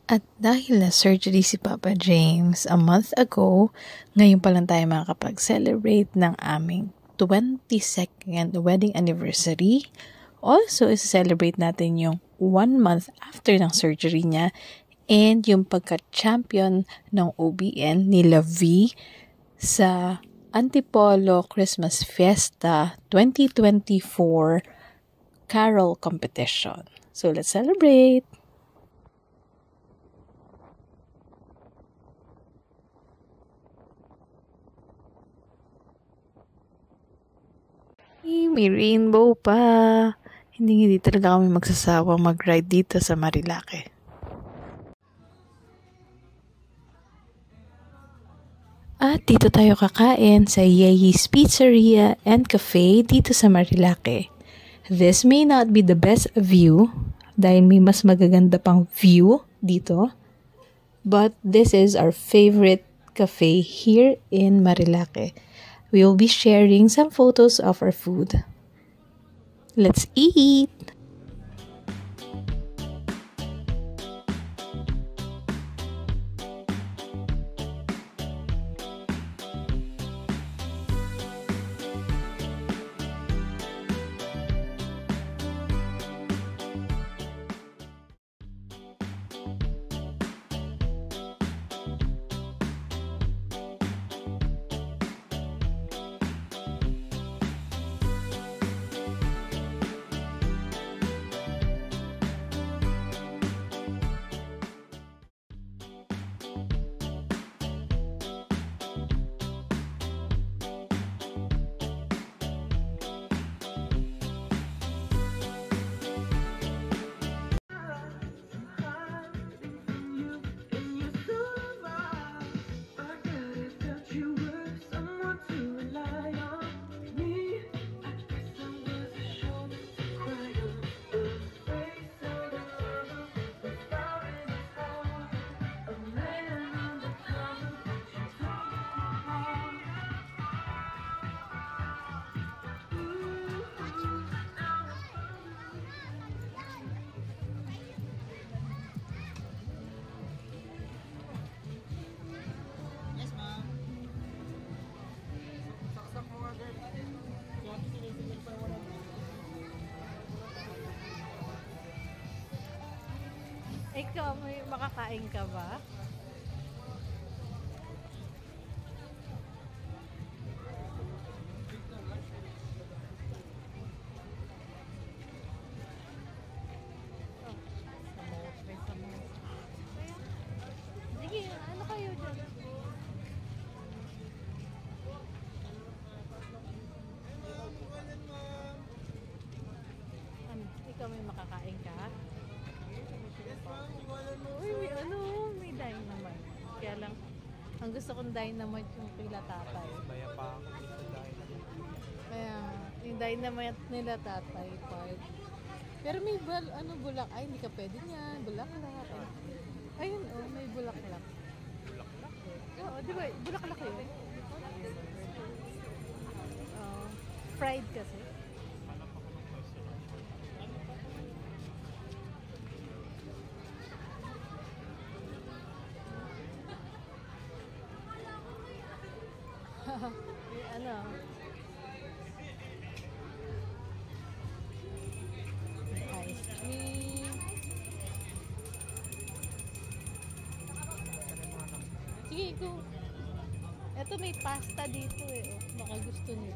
At dahil na-surgery si Papa James a month ago, ngayon pa lang tayo makakapag-celebrate ng aming 22nd wedding anniversary. Also, is-celebrate natin yung 1 month after ng surgery niya and yung pagka-champion ng OBN ni V sa Antipolo Christmas Fiesta 2024 Carol Competition. So, let's celebrate! May rainbow pa. Hindi talaga kami magsasawang mag-ride dito sa Marilake. At dito tayo kakain sa Yehi's Pizzeria and Cafe dito sa Marilake. This may not be the best view dahil may mas magaganda pang view dito. But this is our favorite cafe here in Marilake. We will be sharing some photos of our food. Let's eat! Ikaw, may makakain ka ba? Sige, ano kayo dyan? Ikaw may makakain ka? Uy, may dynamite. Kaya lang, ang gusto kong dynamite yung kila tatay. Kaya, yung dynamite nila tatay part. Pero may bulak. Ay, hindi ka pwede niyan. Bulaklak. Ayun, may bulaklak. Oo, di ba? Bulaklak yun. Fried kasi. Ice cream. Sige, go. Ito may pasta dito baka gusto niyo.